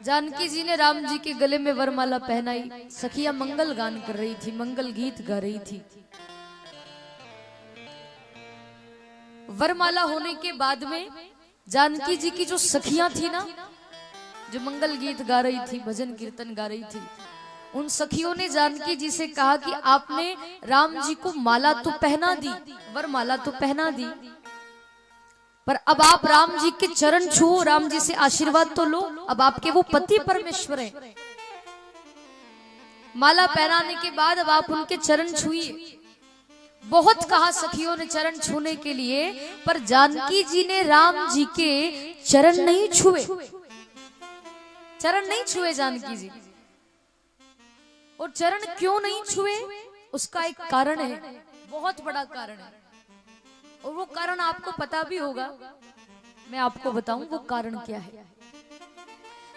जानकी जी ने राम जी के गले में वरमाला पहनाई। सखिया मंगल गान कर रही थी, मंगल गीत गा रही थी। वरमाला होने के बाद में जानकी जी की जो सखियां थी ना, जो मंगल गीत गा रही थी, भजन कीर्तन गा रही थी, उन सखियों ने जानकी जी से कहा कि आपने राम जी को माला तो पहना दी, वरमाला तो पहना दी, पर अब आप राम जी के चरण छुओ, राम जी से आशीर्वाद तो लो। अब आपके वो पति परमेश्वर हैं। माला पहनाने के बाद अब आप उनके चरण छुइए। बहुत कहा सखियों ने चरण छूने के लिए, पर जानकी जी ने राम जी के चरण नहीं छुए। चरण नहीं छुए जानकी जी। और चरण क्यों नहीं छुए, उसका एक कारण है, बहुत बड़ा कारण है, और वो कारण आपको पता भी होगा। मैं आपको बताऊं वो कारण क्या है।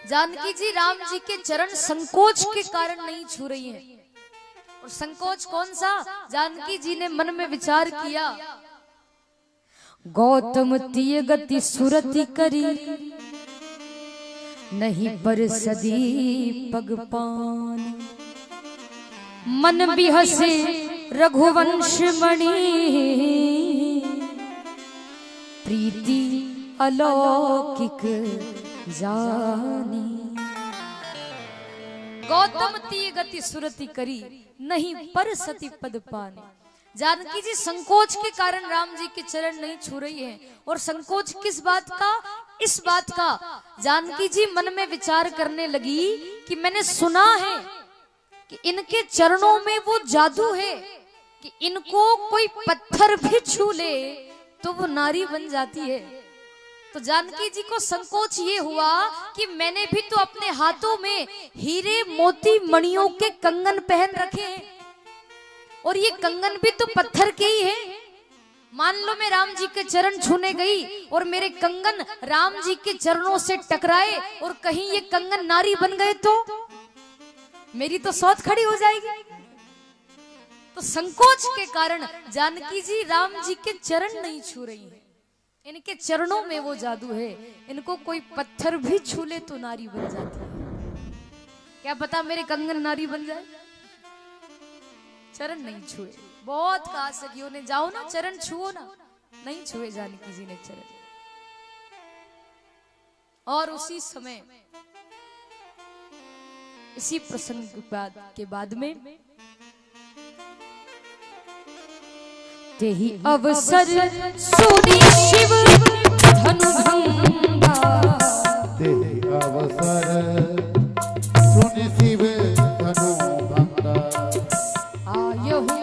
जानकी जी राम जी के चरण संकोच के कारण नहीं छू रही हैं। और संकोच कौन सा? जानकी जी ने मन में विचार किया, गौतम तीय गति सुरति करी, नहीं पर सदी पग पान, मन बिहसे रघुवंश मणि, प्रीति अलौकिक जानी। गौतम तीय गति सुरति करी, नहीं पर सती पद पानी। जानकी जी संकोच के कारण राम जी के चरण नहीं छू रही हैं। और संकोच किस बात का? इस बात का। जानकी जी मन में विचार करने लगी कि मैंने सुना है कि इनके चरणों में वो जादू है कि इनको कोई पत्थर भी छू ले तो वो नारी बन जाती है। तो जानकी जी को संकोच ये हुआ कि मैंने भी तो अपने हाथों में हीरे मोती मणियों के कंगन पहन रखे हैं, और ये कंगन भी तो पत्थर के ही हैं। मान लो मैं राम जी के चरण छूने गई और मेरे कंगन राम जी के चरणों से टकराए और कहीं ये कंगन नारी बन गए तो मेरी तो सौत खड़ी हो जाएगी। तो संकोच के कारण जानकी जी राम जी के चरण नहीं छू रही है। इनके चरणों में वो जादू है, इनको कोई पत्थर भी छू ले तो नारी बन जाती है। क्या पता मेरे कंगन नारी बन जाए। चरण नहीं छुए। बहुत कहा सखियों ने, जाओ ना चरण छुओ ना, नहीं छुए जानकी जी ने चरण। और उसी समय इसी प्रसंग के बाद में तेहि अवसर सुनी शिव धनु भंगा, तेहि अवसर सुनि शिव धनु भंगा, आयहु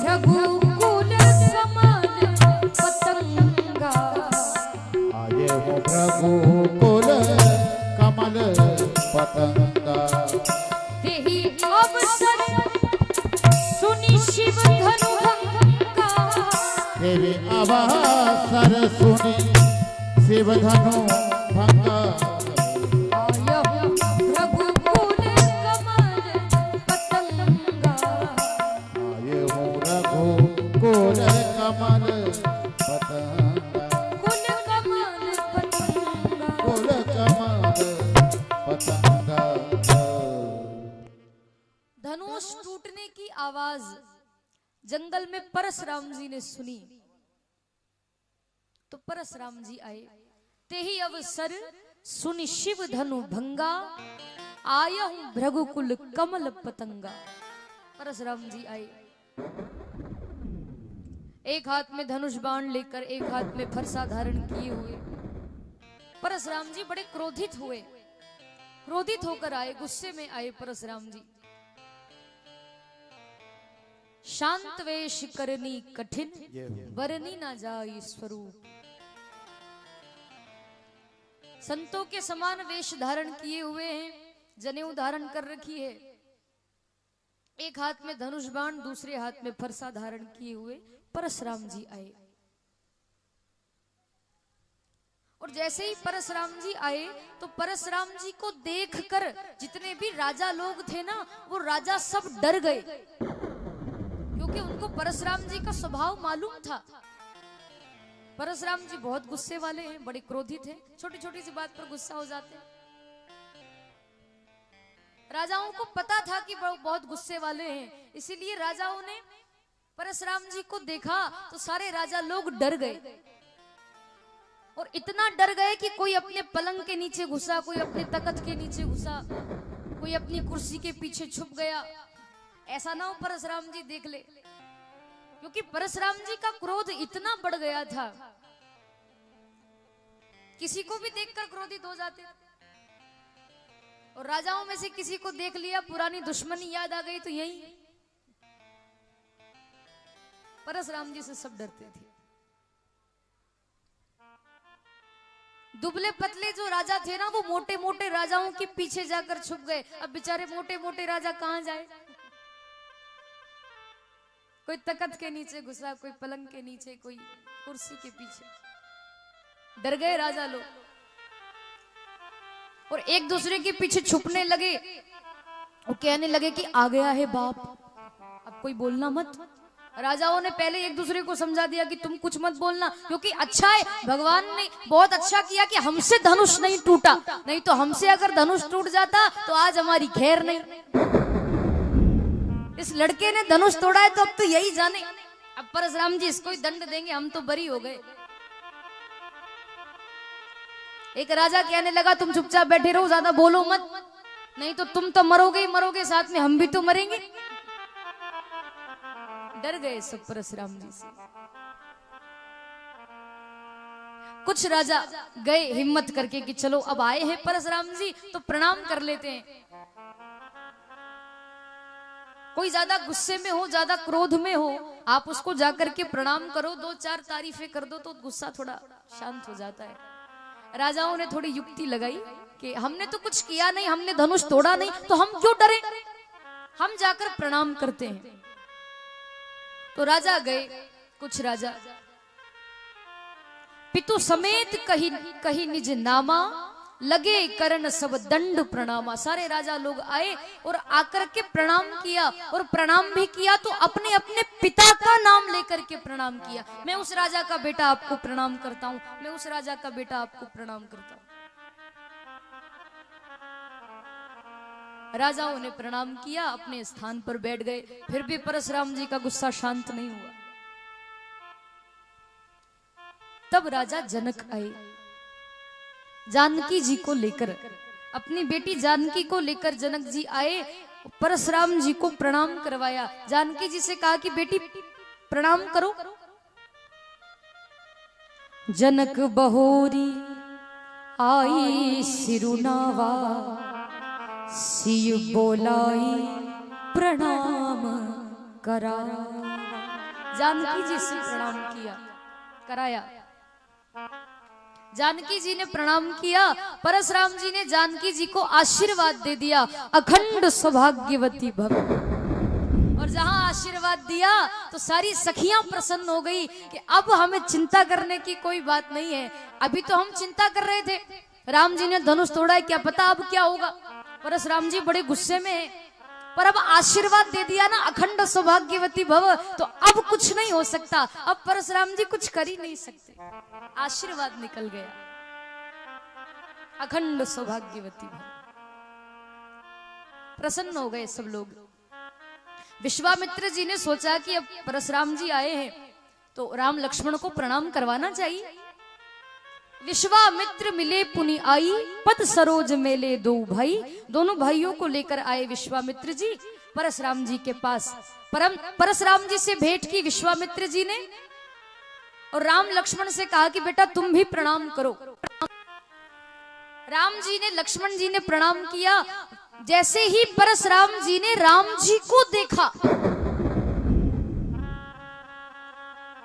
रघुकुल कमल पतंगा, आयहु रघुकुल कमल पतंगा, तेहि अवसर सुनि शिव धनु भंगा, तेहि अवसर सुनि शिव धनु भंगा, आयहु रघुकुल कमल पतंगा, आयहु रघुकुल कमल पतंगा, कुल कमल पतंगा। कुल कमल पतंगा। धनुष टूटने की आवाज जंगल में परशुराम जी ने सुनी तो परशुराम जी आए। तेहि अवसर सुनि शिव धनु भंगा, आयहु भृगुकुल कमल पतंगा। परशुराम जी आए, एक हाथ में धनुष बाण लेकर, एक हाथ में फरसा धारण किए हुए। परशुराम जी बड़े क्रोधित हुए, क्रोधित होकर आए, गुस्से में आए परशुराम जी। शांत वेश करनी कठिन, बरनी ना जाई स्वरूप। संतों के समान वेश धारण किए हुए हैं, जनेऊ धारण कर रखी है, एक हाथ में धनुष बाण, दूसरे हाथ में फरसा धारण किए हुए परशुराम जी आए। और जैसे ही परशुराम जी आए तो परशुराम जी को देखकर जितने भी राजा लोग थे ना, वो राजा सब डर गए, क्योंकि उनको परशुराम जी का स्वभाव मालूम था। परशुराम जी बहुत गुस्से वाले हैं, बड़े क्रोधित हैं, छोटी छोटी सी बात पर गुस्सा हो जाते हैं। राजाओं को पता था कि बहुत गुस्से वाले हैं, इसीलिए राजाओं ने परशुराम जी को देखा तो सारे राजा लोग डर गए, और इतना डर गए कि कोई अपने पलंग के नीचे घुसा, कोई अपने तख्त के नीचे घुसा, कोई अपनी कुर्सी के पीछे छुप गया। ऐसा ना हो परशुराम जी देख ले, क्योंकि परशुराम जी का क्रोध इतना बढ़ गया था, किसी को भी देखकर क्रोधित हो जाते। और राजाओं में से किसी को देख लिया, पुरानी दुश्मनी याद आ गई, तो यही परशुराम जी से सब डरते थे। दुबले पतले जो राजा थे ना, वो मोटे मोटे राजाओं के पीछे जाकर छुप गए। अब बेचारे मोटे मोटे राजा कहां जाए? कोई तख्त के नीचे घुसा, कोई पलंग के नीचे, कोई कुर्सी के पीछे। डर गए राजा लोग और एक दूसरे के पीछे छुपने लगे। वो कहने लगे कि आ गया है बाप, अब कोई बोलना मत। राजाओं ने पहले एक दूसरे को समझा दिया कि तुम कुछ मत बोलना, क्योंकि अच्छा है, भगवान ने बहुत अच्छा किया कि हमसे धनुष नहीं टूटा, नहीं तो हमसे अगर धनुष टूट जाता तो आज हमारी खैर नहीं। इस लड़के ने धनुष तोड़ा है तो अब तो यही जाने, अब परशुराम जी इसको ही दंड देंगे, हम तो बरी हो गए। एक राजा कहने लगा तुम चुपचाप बैठे रहो, ज्यादा बोलो मत, नहीं तो तुम तो मरोगे ही मरोगे, साथ में हम भी तो मरेंगे। डर गए सब परशुराम जी से। कुछ राजा गए हिम्मत करके कि चलो अब आए हैं परशुराम जी तो प्रणाम कर लेते हैं। कोई ज्यादा गुस्से में हो, ज्यादा क्रोध में हो, आप उसको जाकर के प्रणाम करो, दो चार तारीफें कर दो तो गुस्सा थोड़ा शांत हो जाता है। राजाओं ने थोड़ी युक्ति लगाई कि हमने तो कुछ किया नहीं, हमने धनुष तोड़ा नहीं, तो हम क्यों डरे, हम जाकर प्रणाम करते हैं। तो राजा गए, कुछ राजा पितु समेत कही निज नामा, लगे करण सब दंड प्रणामा। सारे राजा लोग आए और आकर के प्रणाम किया, और प्रणाम भी किया तो अपने अपने पिता का नाम लेकर के प्रणाम किया। मैं उस राजा का बेटा आपको प्रणाम करता हूं, मैं उस राजा का बेटा आपको प्रणाम करता हूं। राजाओं ने प्रणाम किया, अपने स्थान पर बैठ गए। फिर भी परशुराम जी का गुस्सा शांत नहीं हुआ। तब राजा जनक आए, जानकी जी को लेकर, अपनी बेटी जानकी को लेकर जनक जी आए, परशुराम जी को प्रणाम करवाया। जानकी जी से कहा कि बेटी प्रणाम करो। जनक बहोरी आई सिरुनावा, सियु बोलाई प्रणाम करा। जानकी जी से प्रणाम किया, कराया। जानकी जी ने प्रणाम किया, परशुराम जी ने जानकी जी को आशीर्वाद दे दिया, अखंड सौभाग्यवती भव। और जहां आशीर्वाद दिया तो सारी सखियां प्रसन्न हो गई कि अब हमें चिंता करने की कोई बात नहीं है। अभी तो हम चिंता कर रहे थे, राम जी ने धनुष तोड़ा है, क्या पता अब क्या होगा। परशुराम जी बड़े गुस्से में हैं, पर अब आशीर्वाद दे दिया ना, अखंड सौभाग्यवती भव, तो अब कुछ नहीं हो सकता। अब परशुराम जी कुछ कर ही नहीं सकते, आशीर्वाद निकल गया, अखंड सौभाग्यवती भव। प्रसन्न हो गए सब लोग। विश्वामित्र जी ने सोचा कि अब परशुराम जी आए हैं तो राम लक्ष्मण को प्रणाम करवाना चाहिए। विश्वामित्र मिले पुनि आई, पद सरोज मेले दो भाई। दोनों भाइयों को लेकर आए विश्वामित्र जी परशुराम जी के पास। परशुराम जी से भेंट की विश्वामित्र जी ने, और राम लक्ष्मण से कहा कि बेटा तुम भी प्रणाम करो। राम जी ने, लक्ष्मण जी ने प्रणाम किया। जैसे ही परशुराम जी ने राम जी को देखा,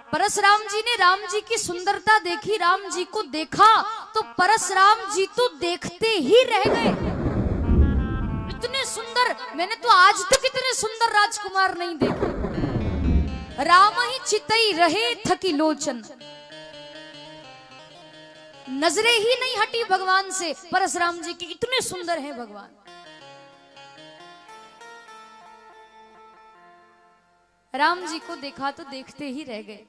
परशुराम जी ने राम जी की सुंदरता देखी, राम जी को देखा तो परशुराम जी तो देखते ही रह गए। इतने सुंदर, मैंने तो आज तक इतने सुंदर राजकुमार नहीं देखे। राम ही चितई रहे थकी लोचन, नजरें ही नहीं हटी भगवान से। परशुराम जी की इतने सुंदर हैं भगवान। राम जी को देखा तो देखते ही रह गए।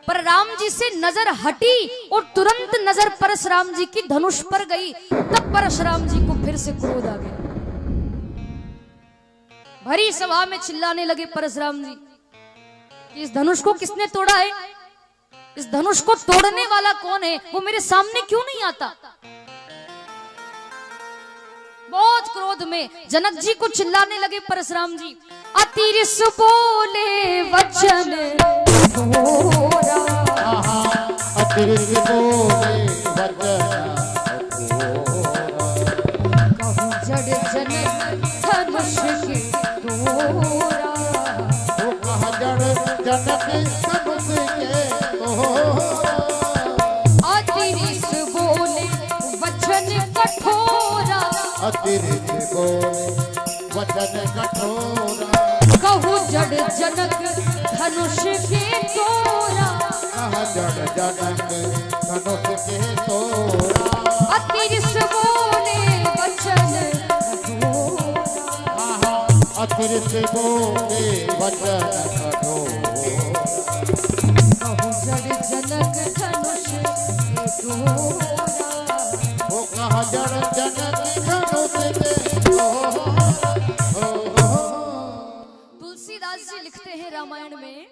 पर राम जी से नजर हटी और तुरंत नजर परशुराम जी की धनुष पर गई। तब परशुराम जी को फिर से क्रोध आ गया। भरी सभा में चिल्लाने लगे परशुराम जी कि इस धनुष को किसने तोड़ा है? इस धनुष को तोड़ने वाला कौन है? वो मेरे सामने क्यों नहीं आता? बहुत क्रोध में जनक जी को चिल्लाने लगे परशुराम जी, अतिरिस बोले वचन थोरा, अतिरिस बोले वचन कहूँ जड़ जनक धनुष के तोरा, वो कहा जड़ जनक धनुष के तोरा, अतिरिस बोले वचन कठोरा, अतिरिस बोले वचन कठोरा, कहूँ जड़ जनक धनुष के तोरा, कहा जड़ जनक धनुष के तोरा, अतिरिस बोले वचन कठोरा, अतिरिस बोले वचन कठोरा, कहूँ जड़ जनक धनुष के तोरा। वो कहा जड़ जनक धनुष के तोरा। तुलसीदास जी लिखते हैं रामायण में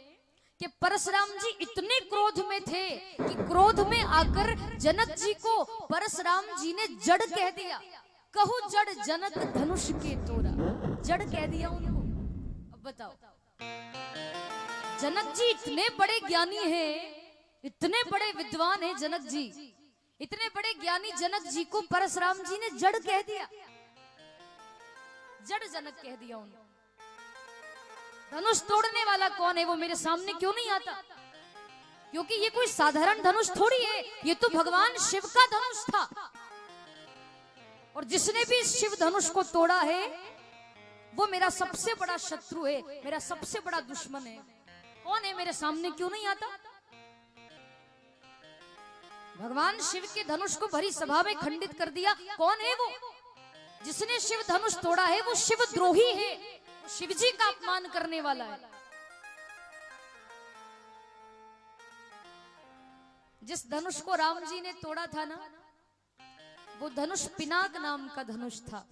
कि परशुराम जी इतने क्रोध में थे कि क्रोध में आकर जनक जी को परशुराम जी ने जड़ कह दिया। कहूँ जड़ जनक धनुष के तोरा, जड़ कह दिया उनको। अब बताओ, जनक जी इतने बड़े ज्ञानी हैं, इतने बड़े विद्वान हैं जनक जी, इतने बड़े ज्ञानी जनक जी को परशुराम जी ने जड़ कह दिया, जड़ जनक कह दिया उनको। धनुष तोड़ने वाला कौन है? वो मेरे सामने क्यों नहीं आता? क्योंकि ये कोई साधारण धनुष थोड़ी है, ये तो भगवान शिव का धनुष था। और जिसने भी इस शिव धनुष को तोड़ा है वो मेरा सबसे बड़ा शत्रु है, मेरा सबसे बड़ा दुश्मन है। कौन है? मेरे सामने क्यों नहीं आता? भगवान शिव के धनुष को भरी सभा में खंडित कर दिया। कौन है वो? जिसने शिव धनुष तोड़ा है वो शिव द्रोही है, शिव जी का अपमान करने वाला है। जिस धनुष को राम जी ने तोड़ा था ना, वो धनुष पिनाक नाम का धनुष था।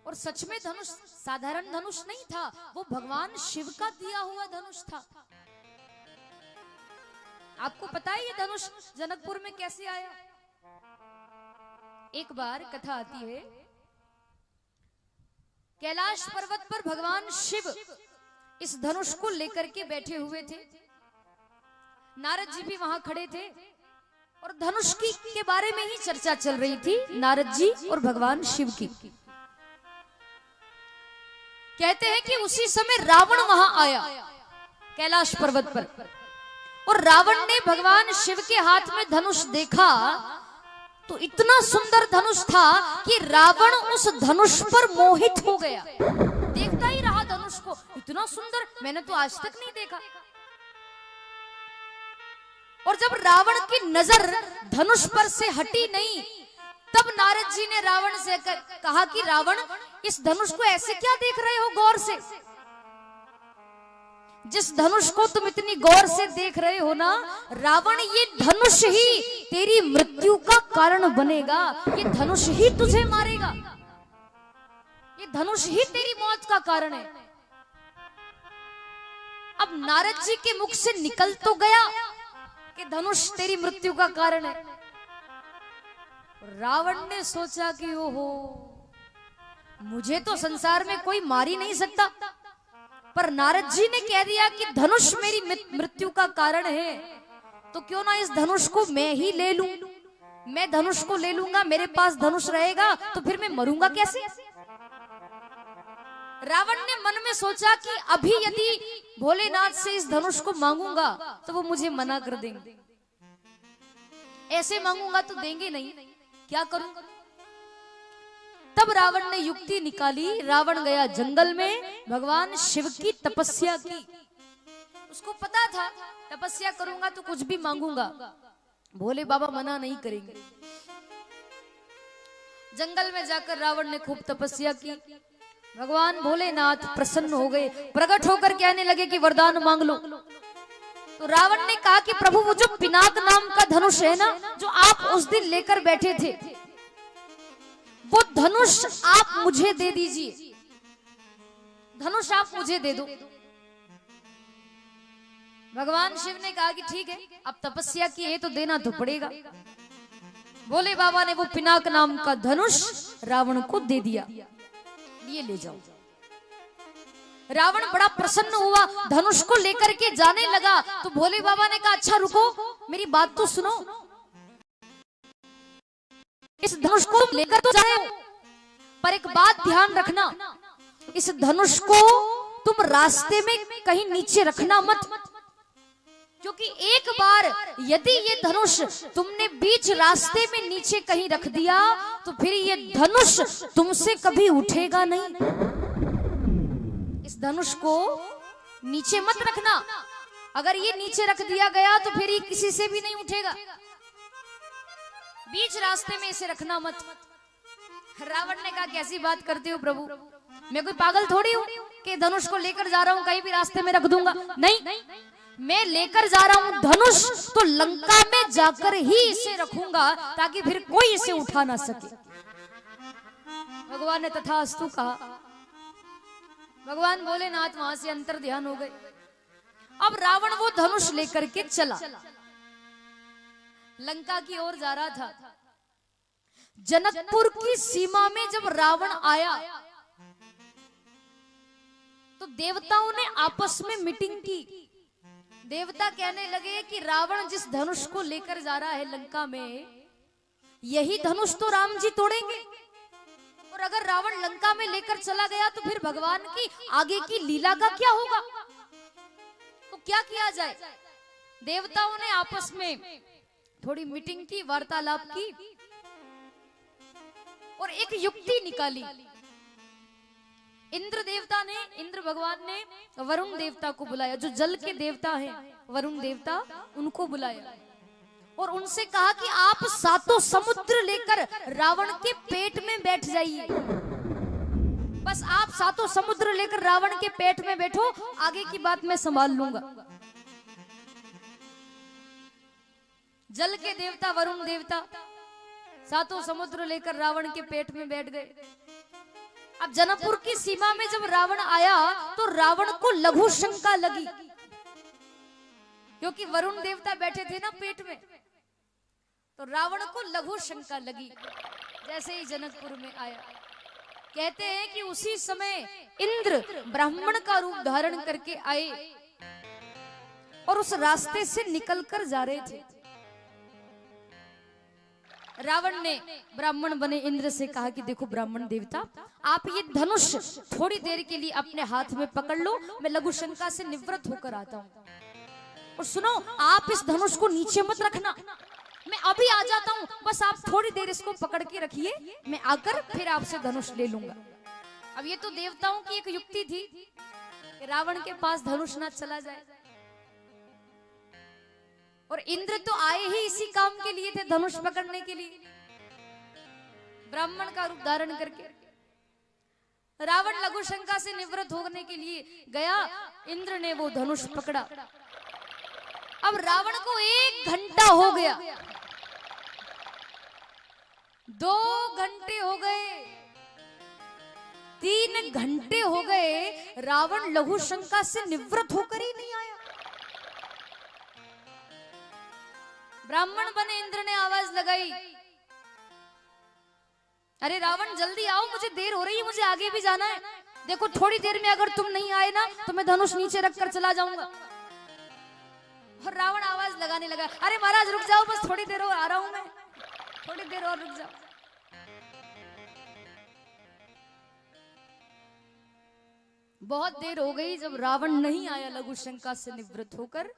और सच में धनुष साधारण धनुष नहीं था, वो भगवान शिव का दिया हुआ धनुष था। आपको पता है ये धनुष जनकपुर में कैसे आया? एक बार कथा आती है, कैलाश पर्वत पर भगवान शिव इस धनुष को लेकर के बैठे हुए थे। नारद जी भी वहां खड़े थे और धनुष की के बारे में ही चर्चा चल रही थी, नारद जी और भगवान शिव की। कहते हैं कि उसी समय रावण वहां आया कैलाश पर्वत पर, और रावण ने भगवान शिव के हाथ में धनुष देखा तो इतना सुंदर धनुष था कि रावण उस धनुष पर मोहित हो गया। देखता ही रहा धनुष को, इतना सुंदर मैंने तो आज तक नहीं देखा। और जब रावण की नजर धनुष पर से हटी नहीं, तब नारद जी ने रावण से कहा कि रावण, इस धनुष को ऐसे क्या देख रहे हो गौर से? जिस धनुष को तुम इतनी गौर से देख रहे हो ना रावण, ये धनुष ही तेरी मृत्यु का कारण बनेगा, ये धनुष ही तुझे मारेगा, ये धनुष ही तेरी मौत का कारण है। अब नारद जी के मुख से निकल तो गया कि धनुष तेरी मृत्यु का कारण है। रावण ने सोचा कि ओहो, मुझे तो संसार में कोई मार ही नहीं सकता, पर नारद जी ने कह दिया कि धनुष मेरी मृत्यु का कारण है, तो क्यों ना इस धनुष को मैं ही ले लूं। मैं धनुष को ले लूंगा, मेरे पास धनुष रहेगा तो फिर मैं मरूंगा कैसे? रावण ने मन में सोचा कि अभी यदि भोलेनाथ से इस धनुष को मांगूंगा तो वो मुझे मना कर देंगे, ऐसे मांगूंगा तो देंगे नहीं, क्या करूं? तब रावण ने युक्ति निकाली। रावण गया जंगल में, भगवान शिव की तपस्या की। उसको पता था तपस्या करूंगा तो कुछ भी मांगूंगा, भोले बाबा मना नहीं करेंगे। जंगल में जाकर रावण ने खूब तपस्या की। भगवान भोलेनाथ प्रसन्न हो गए, प्रकट होकर कहने लगे कि वरदान मांग लो। तो रावण ने कहा कि प्रभु वो जो पिनाक नाम का धनुष है ना, जो आप उस दिन लेकर बैठे थे, वो धनुष आप मुझे दे दीजिए, धनुष आप मुझे दे दो। भगवान शिव ने कहा कि ठीक है, अब तपस्या की है तो देना तो पड़ेगा। भोले बाबा ने वो पिनाक नाम का धनुष रावण को दे दिया, ये ले जाओ। रावण बड़ा प्रसन्न हुआ, धनुष को लेकर के जाने लगा। तो भोले बाबा ने कहा अच्छा रुको, मेरी बात तो सुनो, इस धनुष को लेकर तो जा रहे हो, पर एक बात ध्यान रखना, इस धनुष को तुम रास्ते में कहीं नीचे रखना मत, क्योंकि एक बार यदि ये धनुष तुमने बीच रास्ते में नीचे कहीं रख दिया तो फिर ये धनुष तुमसे कभी उठेगा नहीं। इस धनुष को नीचे मत रखना, अगर ये नीचे रख दिया गया तो फिर ये किसी से भी नहीं उठेगा। बीच रास्ते में इसे रखना मत। रावण ने कहा कैसी बात करते हो प्रभु, मैं कोई पागल थोड़ी हूं कि धनुष को लेकर जा रहा हूं कहीं भी रास्ते में रख दूंगा। नहीं, मैं लेकर जा रहा हूं धनुष तो लंका में जाकर ही इसे रखूंगा ताकि फिर कोई इसे उठा ना सके। भगवान ने तथास्तु कहा। भगवान भोलेनाथ वहां से अंतर ध्यान हो गए। अब रावण वो धनुष लेकर के चला, लंका की ओर जा रहा था। जनकपुर की सीमा में जब रावण आया तो देवताओं ने आपस में मीटिंग की। देवता कहने लगे कि रावण जिस धनुष को लेकर जा रहा है लंका में, यही धनुष तो राम जी तोड़ेंगे, और अगर रावण लंका में लेकर चला गया तो फिर भगवान की आगे की लीला का क्या होगा, तो क्या किया जाए। देवताओं ने आपस में थोड़ी मीटिंग की, वार्तालाप की और एक युक्ति निकाली। इंद्र देवता ने, इंद्र भगवान ने वरुण देवता को बुलाया, जो जल के देवता हैं, वरुण देवता, उनको बुलाया और उनसे कहा कि आप सातों समुद्र लेकर रावण के पेट में बैठ जाइए। बस आप सातों समुद्र लेकर रावण के पेट में बैठो, आगे की बात मैं संभाल लूंगा। जल के देवता वरुण देवता सातों समुद्र लेकर रावण के पेट में बैठ गए। अब जनकपुर की सीमा में जब रावण आया तो रावण को लघु शंका लगी, क्योंकि वरुण देवता बैठे थे ना पेट में, तो रावण को लघु शंका लगी। जैसे ही जनकपुर में आया, कहते हैं कि उसी समय इंद्र ब्राह्मण का रूप धारण करके आए और उस रास्ते से निकलकर जा रहे थे। रावण ने ब्राह्मण बने इंद्र से कहा कि देखो ब्राह्मण देवता, आप ये धनुष थोड़ी देर के लिए अपने हाथ में पकड़ लो, मैं लघु शंका से निवृत्त होकर आता हूँ। और सुनो, आप इस धनुष को नीचे मत रखना, मैं अभी आ जाता हूँ, बस आप थोड़ी देर इसको पकड़ के रखिए, मैं आकर फिर आपसे धनुष ले लूंगा। अब ये तो देवताओं की एक युक्ति थी कि रावण के पास धनुष ना चला जाए, और इंद्र तो आए ही इसी काम के लिए थे, धनुष पकड़ने के लिए, ब्राह्मण का रूप धारण करके। रावण लघु शंका से निवृत्त होने के लिए गया, इंद्र ने वो धनुष पकड़ा। अब रावण को 1 घंटा हो गया, 2 घंटे हो गए, 3 घंटे हो गए, रावण लघु शंका से निवृत्त होकर ही नहीं आया। ब्राह्मण बने इंद्र ने आवाज लगाई, अरे रावण जल्दी आओ, मुझे देर हो रही है, मुझे आगे भी जाना है। देखो थोड़ी देर में अगर तुम नहीं आए ना तो मैं धनुष नीचे रखकर चला जाऊंगा। और रावण आवाज लगाने लगा, अरे महाराज रुक जाओ, बस थोड़ी देर और आ रहा हूं मैं, थोड़ी देर और रुक जाओ। बहुत देर हो गई, जब रावण नहीं आया लघु शंका से निवृत्त होकर,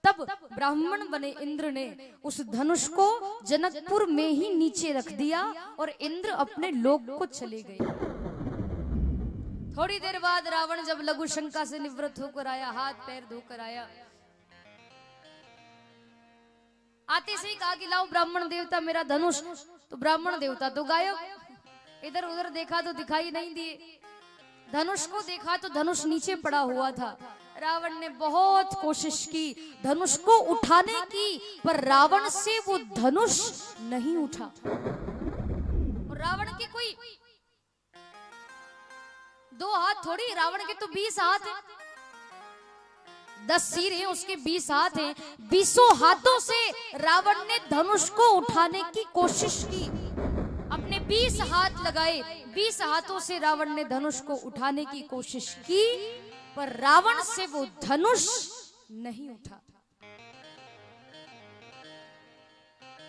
तब ब्राह्मण बने इंद्र ने उस धनुष को जनकपुर में ही नीचे रख दिया और इंद्र अपने लोक को चले गए। थोड़ी देर बाद रावण जब लघु शंका से निवृत्त होकर आया, हाथ पैर धोकर आया, आते से ही कहा कि लाओ ब्राह्मण देवता मेरा धनुष। तो ब्राह्मण देवता तो गायब, इधर उधर देखा तो दिखाई नहीं दिए। धनुष को देखा तो धनुष नीचे पड़ा हुआ था। रावण ने बहुत कोशिश की धनुष को उठाने की, पर रावण से वो धनुष नहीं उठा। और रावण के कोई 2 हाथ थोड़ी, रावण के तो 20 हाथ हैं, 10 सिर हैं, उसके 20 हाथ हैं। 20 हाथों से रावण ने धनुष को उठाने की कोशिश की। अपने 20 हाथ लगाए, 20 हाथों से रावण ने धनुष को उठाने की कोशिश की, पर रावण से वो धनुष नहीं उठा।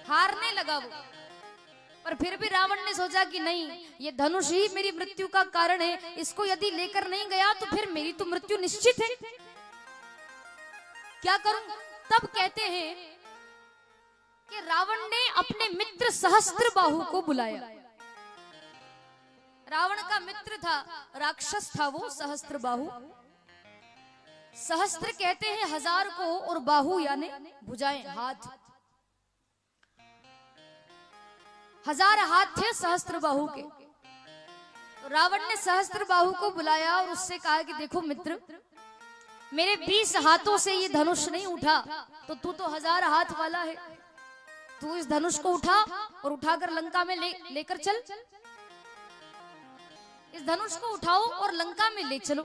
हारने लगा वो। पर फिर भी रावण ने सोचा कि नहीं, ये धनुष ही मेरी मृत्यु का कारण है, इसको यदि लेकर नहीं गया तो फिर मेरी तो मृत्यु निश्चित है। क्या करूं? तब कहते हैं कि रावण ने अपने मित्र सहस्त्रबाहु को बुलाया। रावण का मित्र था, राक्षस था वो सहस्त्रबाहु। सहस्त्र कहते हैं 1000 को, और बाहु यानी भुजाएं, हाथ। 1000 हाथ थे सहस्त्रबाहु के। तो रावण ने सहस्त्रबाहु को बुलाया और उससे कहा कि देखो मित्र, मेरे 20 हाथों से ये धनुष नहीं उठा, तो तू तो 1000 हाथ वाला है, तू इस धनुष को उठा और उठाकर लंका में लेकर चल। इस धनुष को उठाओ और लंका में ले चलो।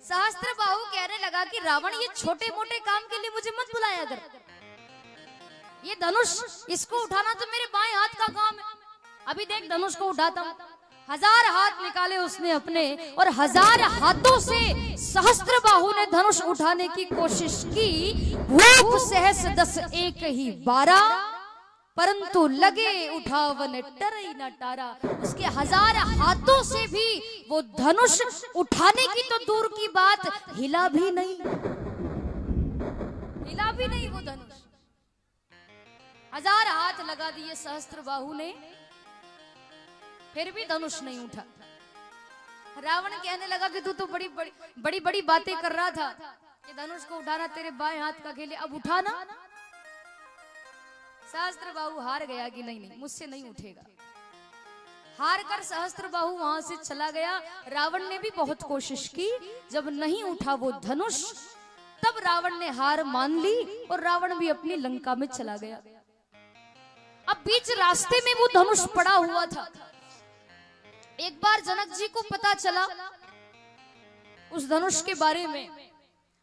सहस्त्रबाहु कहने लगा कि रावण, ये छोटे मोटे काम के लिए मुझे मत बुलाया कर। ये धनुष, इसको उठाना तो मेरे बाएं हाथ का काम है। अभी देख धनुष को उठाता हूं। 1000 हाथ निकाले उसने अपने, और 1000 हाथों से सहस्त्रबाहु ने धनुष उठाने की कोशिश की। भूप सहस 10 एक ही 12, परंतु लगे उठावन टरई न टारा। उसके 1000 हाथों से भी वो धनुष उठाने की तो दूर की बात, हिला भी नहीं, हिला भी नहीं वो धनुष। 1000 हाथ लगा दिए सहस्त्रबाहु ने, फिर भी धनुष नहीं उठा। रावण कहने लगा कि तू तो बड़ी बड़ी बातें कर रहा था, ये धनुष को उठाना तेरे बाएं हाथ का खेल है, अब उठाना। सहस्त्रबाहु हार गया कि नहीं, मुझसे नहीं उठेगा। हार कर सहस्त्रबाहु वहां से चला गया। रावण ने भी बहुत कोशिश की, जब नहीं उठा वो धनुष, तब रावण ने हार मान ली और रावण भी अपनी लंका में चला गया। अब बीच रास्ते में वो धनुष पड़ा हुआ था। एक बार जनक जी को पता चला उस धनुष के बारे में,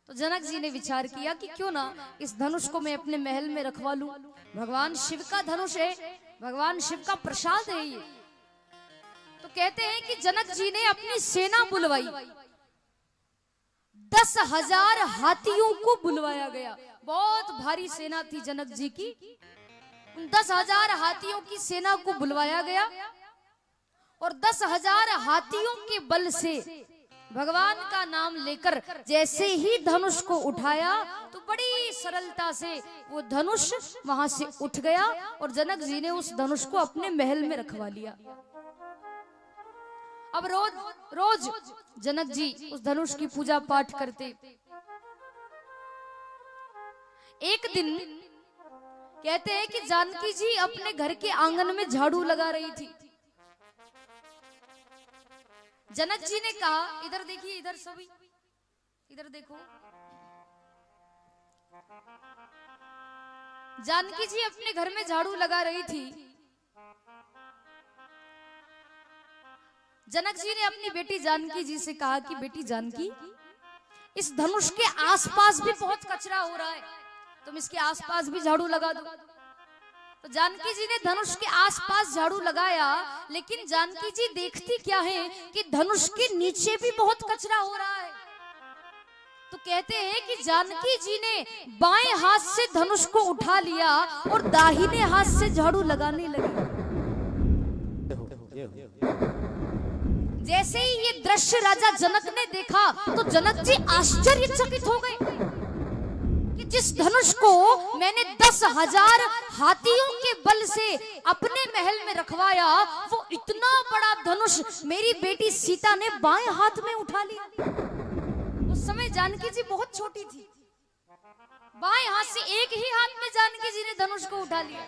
तो जनक जी ने विचार किया कि क्यों ना इस धनुष को मैं अपने महल में रखवा लूं। भगवान शिव का धनुष है, भगवान शिव का प्रसाद है ये। तो कहते हैं कि जनक जी ने अपनी सेना बुलवाई, 10,000 हाथियों को बुलवाया गया। बहुत भारी सेना थी जनक जी की। उन 10,000 हाथियों की सेना को बुलवाया गया, और 10,000 हाथियों के बल से भगवान का नाम लेकर जैसे ही धनुष को उठाया, तो बड़ी सरलता से वो धनुष वहां से उठ गया, और जनक जी ने उस धनुष को अपने महल में रखवा लिया। अब रोज जनक जी उस धनुष की पूजा पाठ करते। एक दिन कहते हैं कि जानकी जी अपने घर के आंगन में झाड़ू लगा रही थी। जनक जी ने कहा, इधर देखिए, इधर सभी इधर देखो। जानकी जी अपने घर में झाड़ू लगा रही थी। जनक जी ने अपनी बेटी जानकी जी से कहा कि बेटी जानकी, इस धनुष के आसपास भी बहुत कचरा हो रहा है, तुम इसके आसपास भी झाड़ू लगा दो। तो जानकी जी ने धनुष के आसपास झाड़ू लगाया, लेकिन जानकी जी देखती क्या है कि धनुष के नीचे भी बहुत कचरा हो रहा है। तो कहते हैं कि जानकी जी ने बाएं हाथ से धनुष को उठा लिया और दाहिने हाथ से झाड़ू लगाने लगी। जैसे ही ये दृश्य राजा जनक ने देखा, तो जनक जी आश्चर्यचकित हो गए कि जिस धनुष को मैंने 10,000 हाथियों के बल से अपने महल में रखवाया, वो इतना बड़ा धनुष मेरी बेटी सीता ने बाएं हाथ में उठा लिया। उस समय जानकी जी बहुत छोटी थी, बाएं हाथ से एक ही हाथ में जानकी जी ने धनुष को उठा लिया,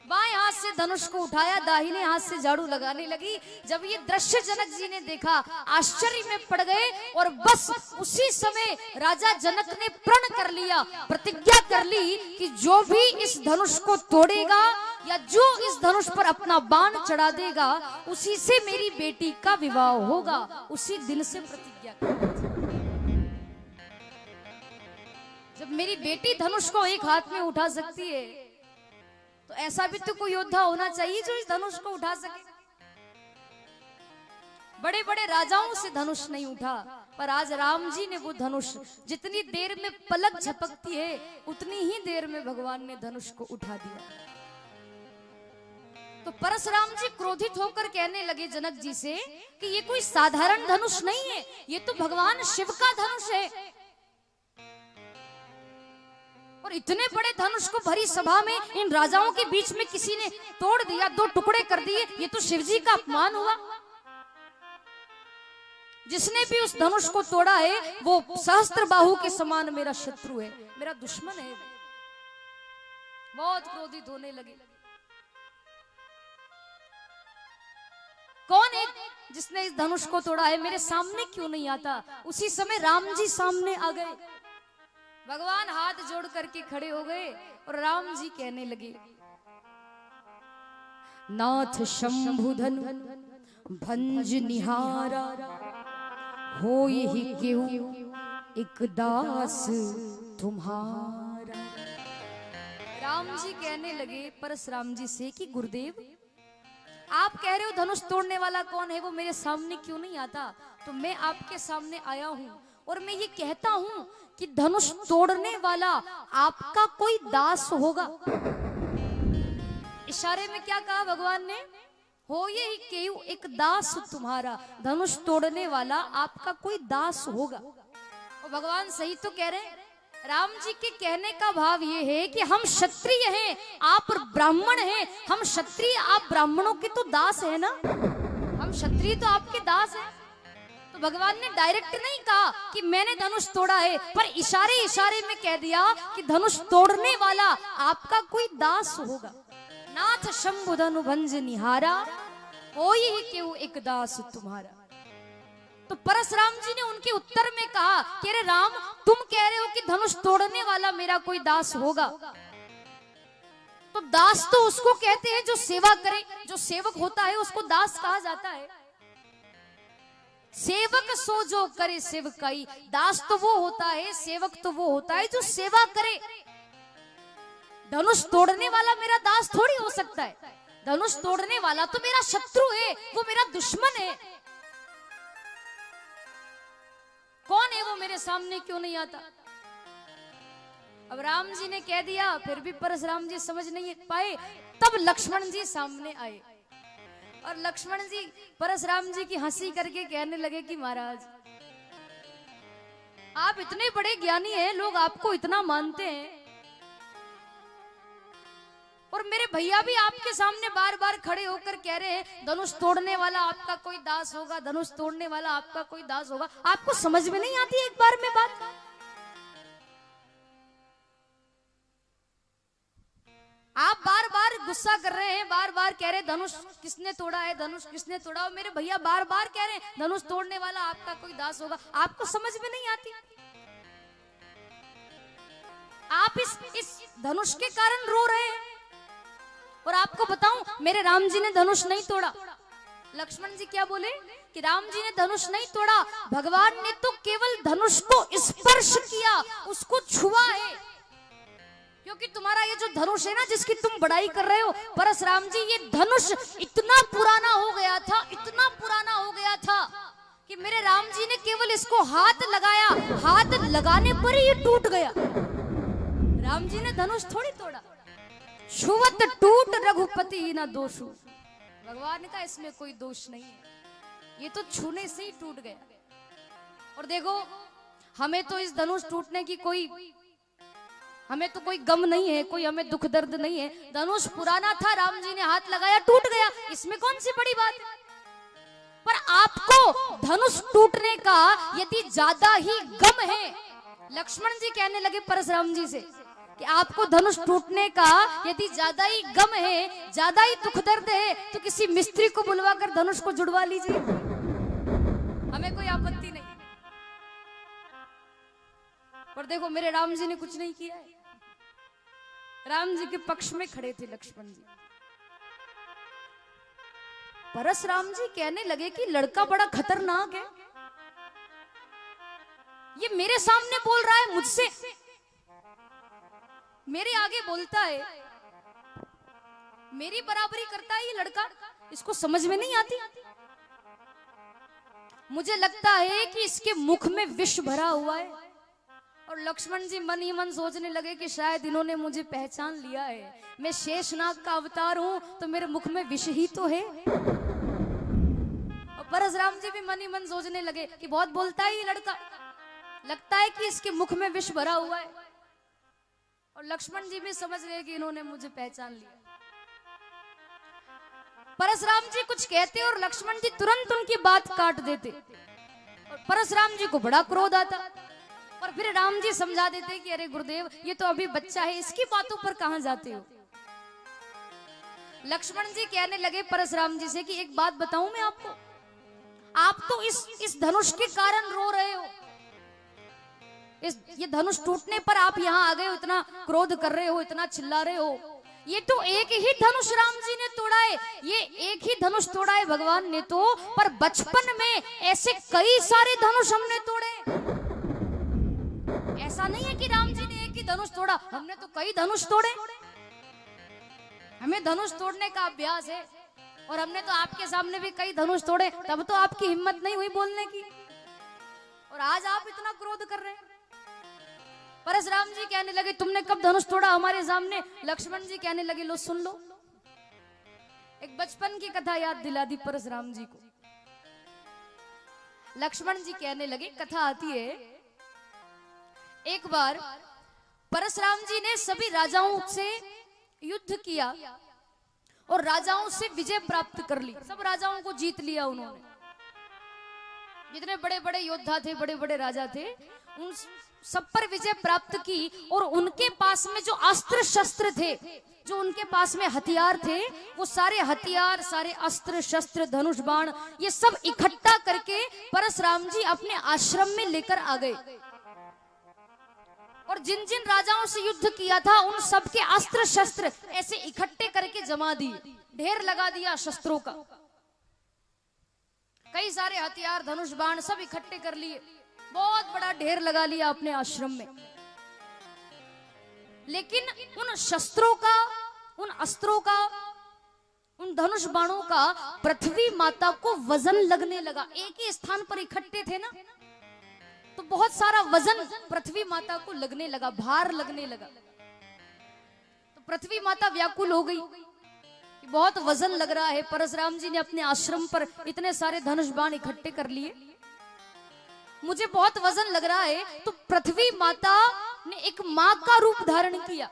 बाएं हाथ से धनुष को उठाया, दाहिने हाथ से झाड़ू लगाने लगी। जब ये दृश्य जनक जी ने देखा, आश्चर्य में पड़ गए और बस उसी समय राजा जनक ने प्रण कर लिया, प्रतिज्ञा कर ली कि जो भी इस धनुष को तोड़ेगा या जो इस धनुष पर अपना बाण चढ़ा देगा, उसी से मेरी बेटी का विवाह होगा। उसी दिन से प्रतिज्ञा कर। जब मेरी बेटी धनुष को एक हाथ में उठा सकती है, तो ऐसा भी तो कोई योद्धा होना चाहिए जो इस धनुष को उठा सके। बड़े बड़े राजाओं से धनुष नहीं उठा, पर आज राम जी ने वो धनुष, जितनी देर में पलक झपकती है उतनी ही देर में भगवान ने धनुष को उठा दिया। तो परशुराम जी क्रोधित होकर कहने लगे जनक जी से कि ये कोई साधारण धनुष नहीं है, ये तो भगवान शिव का धनुष है। और इतने बड़े धनुष को भरी सभा में इन राजाओं के बीच में किसी ने तोड़ दिया, दो टुकड़े कर दिए, ये तो शिव जी का अपमान हुआ। जिसने भी उस धनुष को तोड़ा है वो सहस्त्रबाहु के समान मेरा शत्रु है, मेरा दुश्मन है। बहुत क्रोधित होने लगे। कौन है जिसने इस धनुष को तोड़ा है, मेरे सामने क्यों नहीं आता? उसी समय राम जी सामने आ गए। भगवान हाथ जोड़ करके खड़े हो गए और राम जी कहने लगे, नाथ शंभुधन भंज निहारा, होय ही क्यों एक दास तुम्हारा। राम जी कहने लगे परशुराम जी से कि गुरुदेव, आप कह रहे हो धनुष तोड़ने वाला कौन है, वो मेरे सामने क्यों नहीं आता? तो मैं आपके सामने आया हूं और मैं ये कहता हूं कि धनुष तोड़ने वाला आपका कोई दास होगा। इशारे में क्या कहा भगवान ने? हो ये ही केयू एक दास तुम्हारा, धनुष तोड़ने वाला आपका कोई दास होगा। और भगवान सही तो कह रहे हैं। राम जी के कहने का भाव ये है कि हम क्षत्रिय हैं, आप ब्राह्मण हैं। हम क्षत्रिय, आप ब्राह्मणों के तो दास है ना, हम क्षत्रिय तो आपके दास हैं। तो भगवान ने डायरेक्ट नहीं कहा कि मैंने धनुष तोड़ा है, पर इशारे इशारे में कह दिया कि धनुष तोड़ने वाला आपका कोई दास होगा। नाथ शंभुधनु भंज निहारा, कोई ही क्यों एक दास तुम्हारा। तो परशुराम जी ने उनके उत्तर में कहा कि अरे राम, तुम कह रहे हो कि धनुष तोड़ने वाला मेरा कोई दास होगा, तो दास तो उसको कहते हैं जो सेवा करे। जो सेवक होता है उसको दास कहा जाता है। सेवक सो जो करे सेवकाई, दास तो वो होता है, सेवक तो वो होता है जो सेवा करे। धनुष तोड़ने वाला मेरा दास थोड़ी हो सकता है। धनुष तोड़ने वाला तो मेरा शत्रु है, वो मेरा दुश्मन है। कौन है वो, मेरे सामने क्यों नहीं आता? अब राम जी ने कह दिया, फिर भी परशुराम जी समझ नहीं पाए। तब लक्ष्मण जी सामने आए और लक्ष्मण जी परशुराम जी की हंसी करके कहने लगे कि महाराज, आप इतने बड़े ज्ञानी हैं, लोग आपको इतना मानते हैं, और मेरे भैया भी आपके सामने बार बार खड़े होकर कह रहे हैं धनुष तोड़ने वाला आपका कोई दास होगा, धनुष तोड़ने वाला आपका कोई दास होगा। आपको समझ में नहीं आती एक बार में बात? आप बार बार गुस्सा कर रहे हैं, बार बार कह रहे धनुष किसने तोड़ा है, धनुष किसने तोड़ा। और मेरे भैया बार बार कह रहे हैं धनुष तोड़ने वाला आपका कोई दास होगा। आपको समझ में नहीं आती? आप इस धनुष के कारण रो रहे हैं। और आपको बताऊं, मेरे राम जी ने धनुष नहीं तोड़ा। लक्ष्मण जी क्या बोले कि राम जी ने धनुष नहीं तोड़ा, भगवान ने तो केवल धनुष को स्पर्श किया, उसको छुआ है। क्योंकि तुम्हारा ये जो धनुष है ना, जिसकी तुम बड़ाई कर रहे हो परशुराम जी, ये धनुष इतना पुराना हो गया था, इतना पुराना हो गया था कि मेरे राम जी ने केवल इसको हाथ लगाया, हाथ लगाने पर ही ये टूट गया। राम जी ने धनुष थोड़ी तोड़ा। छुवत टूट रघुपति ना दोषु, भगवान का इसमें कोई दोष नहीं है, ये तो छूने से ही टूट गया। और देखो, हमें तो इस धनुष टूटने की हमें तो कोई गम नहीं है, कोई हमें दुख दर्द नहीं है। धनुष पुराना था, राम जी ने हाथ लगाया, टूट गया, इसमें कौन सी बड़ी बात है? पर आपको धनुष टूटने का यदि ज्यादा ही गम है, लक्ष्मण जी कहने लगे परशुराम जी से कि आपको धनुष टूटने का यदि ज्यादा ही गम है, ज्यादा ही दुख दर्द है, तो किसी मिस्त्री को बुलवाकर धनुष को जुड़वा लीजिए, हमें कोई आपत्ति नहीं। पर देखो मेरे राम जी ने कुछ नहीं किया है। राम जी के पक्ष में खड़े थे लक्ष्मण जी। परशुराम जी कहने लगे कि लड़का बड़ा खतरनाक है, ये मेरे सामने बोल रहा है, मुझसे मेरे आगे बोलता है, मेरी बराबरी करता है ये लड़का, इसको समझ में नहीं आती। मुझे लगता है कि इसके मुख में विष भरा हुआ है। और लक्ष्मण जी मन ही मन सोचने लगे कि शायद इन्होंने मुझे पहचान लिया है, मैं शेषनाग का अवतार हूं, तो मेरे मुख में विष ही तो है। और परशुराम जी भी मन ही मन सोचने लगे कि बहुत बोलता है ये लड़का, लगता है कि इसके मुख में विष भरा हुआ है। और लक्ष्मण जी भी समझ गए कि इन्होंने मुझे पहचान लिया। परशुराम जी कुछ कहते और लक्ष्मण जी तुरंत उनकी बात काट देते। और परशुराम जी को बड़ा क्रोध आता, और फिर राम जी समझा देते कि अरे गुरुदेव, ये तो अभी बच्चा है, इसकी बातों पर कहां जाते हो। लक्ष्मण जी कहने लगे परशुराम जी से कि एक बात बताऊं मैं आपको, आप तो इस धनुष के कारण रो रहे हो, ये धनुष टूटने पर आप यहाँ आ गए हो, इतना क्रोध कर रहे हो, इतना चिल्ला रहे हो। ये तो एक ही धनुष राम जी ने तोड़ा है, ये एक ही धनुष तोड़ा है भगवान ने तो, पर बचपन में ऐसे कई सारे धनुष हमने तोड़े। ऐसा नहीं है कि राम जी ने एक ही धनुष तोड़ा, हमने तो कई धनुष तोड़े। हमें धनुष तोड़ने का अभ्यास है, और हमने तो आपके सामने भी कई धनुष तोड़े, तब तो आपकी हिम्मत नहीं हुई बोलने की, और आज आप इतना क्रोध कर रहे हैं। परशुराम जी कहने लगे तुमने कब धनुष तोड़ा हमारे सामने। लक्ष्मण जी कहने लगे लो सुन लो। एक बचपन की कथा याद दिला दी परशुराम जी को। लक्ष्मण जी कहने लगे, कथा आती है, एक बार परशुराम जी ने सभी राजाओं से युद्ध किया और राजाओं से विजय प्राप्त कर ली, सब राजाओं को जीत लिया उन्होंने। जितने बड़े बड़े योद्धा थे, बड़े बड़े राजा थे, उन सब पर विजय प्राप्त की। और उनके पास में जो अस्त्र शस्त्र थे, जो उनके पास में हथियार थे, वो सारे हथियार, सारे अस्त्र शस्त्र, धनुष बाण, ये सब इकट्ठा करके परशुराम जी अपने आश्रम में लेकर आ गए। और जिन जिन राजाओं से युद्ध किया था उन सब के अस्त्र शस्त्र ऐसे इकट्ठे करके जमा दिए, ढेर लगा दिया शस्त्रों का। कई सारे हथियार, धनुष बाण सब इकट्ठे कर लिए, बहुत बड़ा ढेर लगा लिया अपने आश्रम में। लेकिन उन शस्त्रों का, उन अस्त्रों का, उन धनुष बाणों का पृथ्वी माता को वजन लगने लगा। एक ही स्थान पर इकट्ठे थे ना, तो बहुत सारा वजन पृथ्वी माता को लगने लगा, भार लगने लगा। तो पृथ्वी माता व्याकुल हो गई, बहुत वजन लग रहा है। परशुराम जी ने अपने आश्रम पर इतने सारे धनुष बाण इकट्ठे कर लिए, मुझे बहुत वजन लग रहा है। तो पृथ्वी माता ने एक मां का रूप धारण किया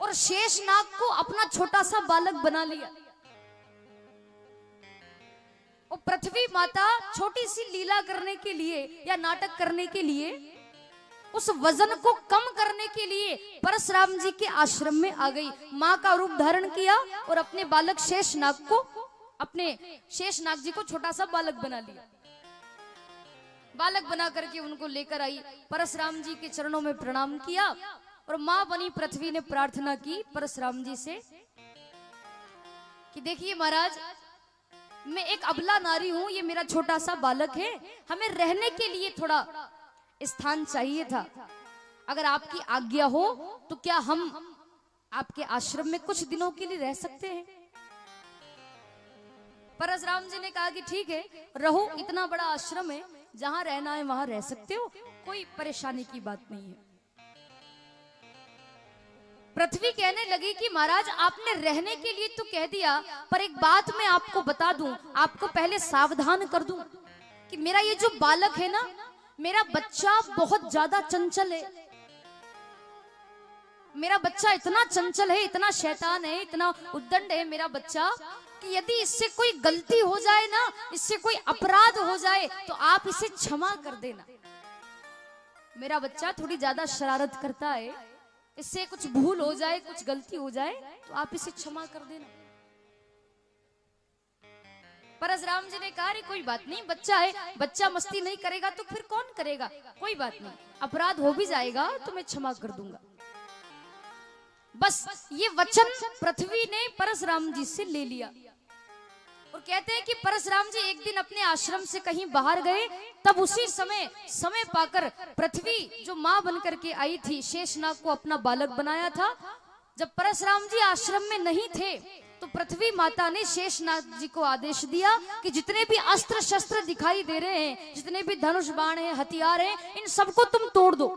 और शेषनाग को अपना छोटा सा बालक बना लिया। और पृथ्वी माता छोटी सी लीला करने के लिए या नाटक करने के लिए, उस वजन को कम करने के लिए परशुराम जी के आश्रम में आ गई, मां का रूप धारण किया और अपने बालक शेषनाग को, अपने शेषनाग जी को छोटा सा बालक बना लिया। बालक बना करके उनको लेकर आई, परशुराम जी के चरणों में प्रणाम किया। और मां बनी पृथ्वी ने प्रार्थना की परशुराम जी से कि देखिए महाराज, मैं एक अबला नारी हूं, ये मेरा छोटा सा बालक है, हमें रहने के लिए थोड़ा स्थान चाहिए था। अगर आपकी आज्ञा हो तो क्या हम आपके आश्रम में कुछ दिनों के लिए रह सकते हैं। परशुराम जी ने कहा कि ठीक है, रहो, इतना बड़ा आश्रम है, जहां रहना है वहां रह सकते हो, कोई परेशानी की बात नहीं है। पृथ्वी कहने लगी कि महाराज आपने रहने के लिए तो कह दिया, पर एक बात मैं आपको बता दूं, आपको पहले सावधान कर दूं कि मेरा ये जो बालक है ना, मेरा बच्चा बहुत ज्यादा चंचल है। मेरा बच्चा इतना चंचल है, इतना शैतान है, इतना उद्दंड है मेरा बच्चा, कि यदि इससे कोई गलती हो जाए ना, इससे कोई अपराध हो जाए तो आप इसे क्षमा कर देना। मेरा बच्चा थोड़ी ज्यादा शरारत करता है, इससे कुछ भूल हो जाए, कुछ गलती हो जाए तो आप इसे क्षमा कर देना। परशुराम जी ने कहा, अरे कोई बात नहीं, बच्चा है, बच्चा मस्ती नहीं करेगा तो फिर कौन करेगा, कोई बात नहीं, अपराध हो भी जाएगा तो मैं क्षमा कर दूंगा। बस ये वचन पृथ्वी ने परशुराम जी से ले लिया। और कहते हैं कि परशुराम जी एक दिन अपने आश्रम से कहीं बाहर गए, तब उसी समय पाकर पृथ्वी जो माँ बनकर के आई थी, शेषनाग को अपना बालक बनाया था। जब परशुराम जी आश्रम में नहीं थे तो पृथ्वी माता ने शेषनाग जी को आदेश दिया कि जितने भी अस्त्र शस्त्र दिखाई दे रहे हैं, जितने भी धनुष बाण हैं, हथियार हैं, इन सबको तुम तोड़ दो,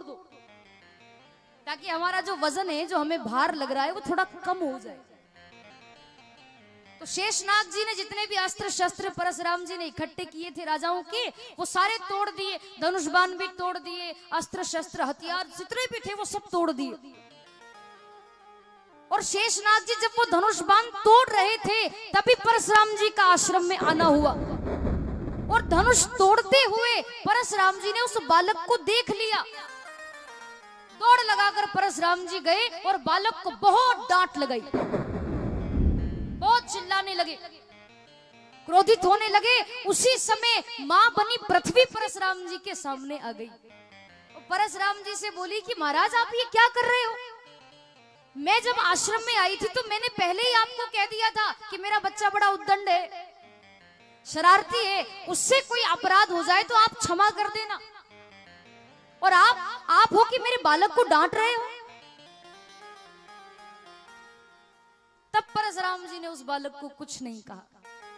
ताकि हमारा जो वजन है, जो हमें भार लग रहा है, वो थोड़ा कम हो जाए। तो शेषनाग जी ने जितने भी अस्त्र शस्त्र परशुराम जी ने इकट्ठे किए थे राजाओं के, वो सारे तोड़ दिए, धनुष बाण भी तोड़ दिए, अस्त्र शस्त्र हथियार जितने भी थे वो सब तोड़ दिए। और शेषनाग जी जब वो धनुष बाण तोड़ रहे थे, तभी परशुराम जी का आश्रम में आना हुआ। और धनुष तोड़ते हुए परशुराम जी ने उस बालक को देख लिया। दौड़ लगाकर परशुराम जी गए और बालक को बहुत डांट लगाई, बहुत चिल्लाने लगे, क्रोधित होने लगे। उसी समय मां बनी पृथ्वी परशुराम जी के सामने आ गई और परशुराम जी से बोली कि महाराज आप ये क्या कर रहे हो? मैं जब आश्रम में आई थी तो मैंने पहले ही आपको कह दिया था कि मेरा बच्चा बड़ा उद्दंड है, शरारती है, उससे कोई अपराध हो जाए तो आप क्षमा कर देना, और आप हो कि मेरे बालक को डांट रहे हो। तब परशुराम जी ने उस बालक को कुछ नहीं कहा।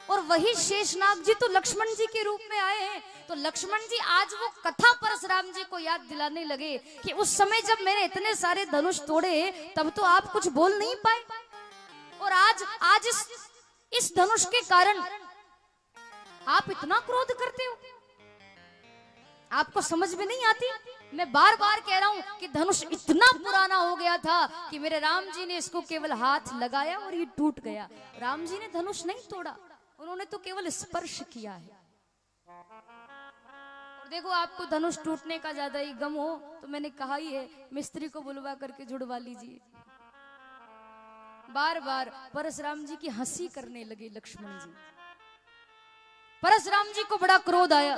और वही शेषनाग जी तो लक्ष्मण जी के रूप में आए हैं। तो लक्ष्मण जी आज वो कथा परशुराम जी को याद दिलाने लगे कि उस समय जब मैंने इतने सारे धनुष तोड़े, तब तो आप कुछ बोल नहीं पाए, और आज इस धनुष के कारण आप इतना क्रोध करते हो, आपको समझ में नहीं आती। मैं बार बार कह रहा हूं कि धनुष इतना पुराना हो गया था कि मेरे राम जी ने इसको केवल हाथ लगाया और ये टूट गया। राम जी ने धनुष नहीं तोड़ा, उन्होंने तो केवल स्पर्श किया है। और देखो, आपको धनुष टूटने का ज्यादा ही गम हो तो मैंने कहा ही है, मिस्त्री को बुलवा करके जुड़वा लीजिए। बार बार परशुराम जी की हंसी करने लगे लक्ष्मण जी। परशुराम जी को बड़ा क्रोध आया।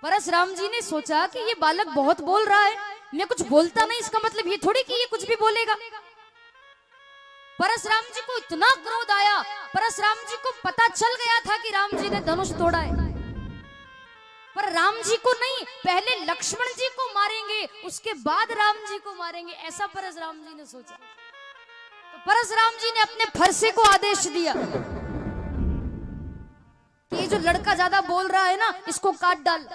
परशुराम जी ने सोचा कि ये बालक बहुत बोल रहा है, मैं कुछ बोलता नहीं, इसका मतलब ये थोड़ी कि ये कुछ भी बोलेगा। परशुराम जी को इतना क्रोध आया, परशुराम जी को पता चल गया था कि राम जी ने धनुष तोड़ा है, पर राम जी को नहीं, पहले लक्ष्मण जी को मारेंगे, उसके बाद राम जी को मारेंगे, ऐसा परशुराम जी ने सोचा। तो परशुराम जी ने अपने फरसे को आदेश दिया कि ये जो लड़का ज्यादा बोल रहा है ना, इसको काट डाल।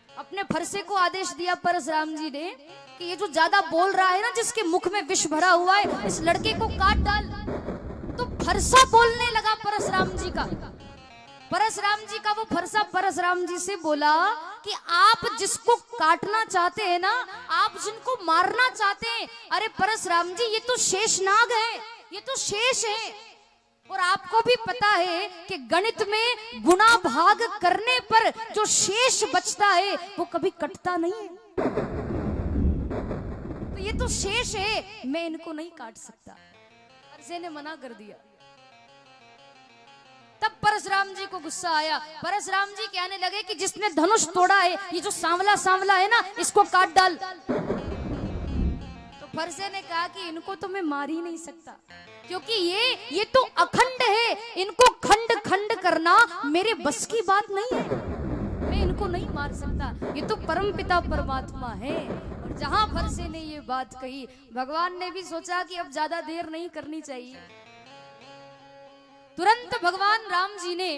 अपने फरसे को आदेश दिया परशुराम जी ने कि ये जो ज्यादा बोल रहा है ना, जिसके मुख में विष भरा हुआ है, इस लड़के को काट डाल। तो फरसा बोलने लगा परशुराम जी का। परशुराम जी का वो फरसा परशुराम जी से बोला कि आप जिसको काटना चाहते हैं ना, आप जिनको मारना चाहते हैं, अरे परशुराम जी ये तो शेषनाग है, ये तो शेष है। और आपको भी पता है कि गणित में गुणा भाग करने पर जो शेष बचता है वो कभी कटता नहीं है। तो ये तो शेष है, मैं इनको नहीं काट सकता। फरसे ने मना कर दिया। तब परशुराम जी को गुस्सा आया। परशुराम जी कहने लगे कि जिसने धनुष तोड़ा है, ये जो सांवला सांवला है ना, इसको काट डाल। तो फरसे ने कहा कि इनको तो मैं मार ही नहीं सकता, क्योंकि ये तो अखंड है, इनको खंड खंड करना मेरे बस की बात नहीं है, मैं इनको नहीं मार सकता, ये तो परमपिता परमात्मा है। और जहां फरसे ने ये बात कही, भगवान ने भी सोचा कि अब ज्यादा देर नहीं करनी चाहिए। तुरंत भगवान राम जी ने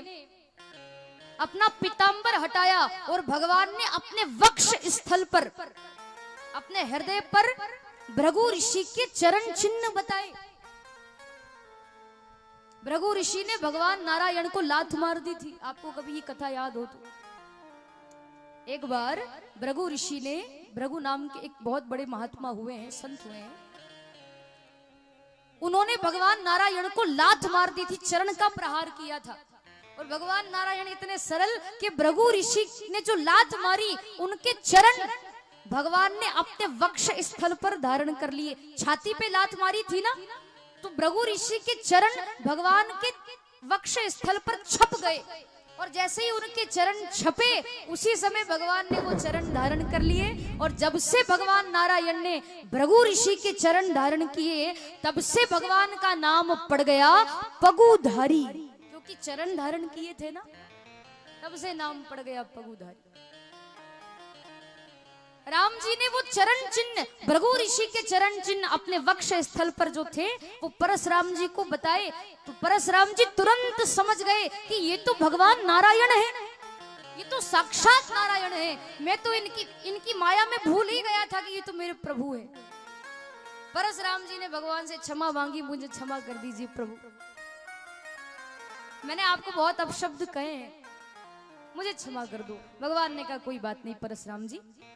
अपना पीतांबर हटाया और भगवान ने अपने वक्ष स्थल पर, अपने हृदय पर भृगु ऋषि के चरण चिन्ह बताए। भृगु ऋषि ने भगवान नारायण को लात मार दी थी, आपको कभी ये कथा याद हो तो। एक बार भृगु ऋषि ने, भृगु नाम के एक बहुत बड़े महात्मा हुए हैं, संत हुए हैं, उन्होंने भगवान नारायण को लात मार दी थी, चरण का प्रहार किया था। और भगवान नारायण इतने सरल कि भृगु ऋषि ने जो लात मारी, उनके चरण भगवान ने अपने वक्ष स्थल पर धारण कर लिए। छाती पे लात मारी थी ना, तो भृगु ऋषि के चरण भगवान के वक्ष स्थल पर छप गए, और जैसे ही उनके चरण छपे उसी समय भगवान ने वो चरण धारण कर लिए। और जब से भगवान नारायण ने भृगु ऋषि के चरण धारण किए, तब से भगवान का नाम पड़ गया पगुधारी, क्योंकि चरण धारण किए थे ना, तब से नाम पड़ गया पगुधारी। राम जी ने वो चरण चिन्ह, भृगु ऋषि के चरण चिन्ह अपने वक्ष स्थल पर जो थे वो परशुराम जी को बताए, तो परशुराम जी तुरंत समझ गए कि ये तो भगवान नारायण है, ये तो साक्षात नारायण है। मैं तो इनकी माया में भूल ही गया था कि ये तो मेरे प्रभु है। परशुराम जी ने भगवान से क्षमा मांगी, मुझे क्षमा कर दीजिए प्रभु, मैंने आपको बहुत अपशब्द कहे हैं, मुझे क्षमा कर दो। भगवान ने कहा कोई बात नहीं परशुराम जी,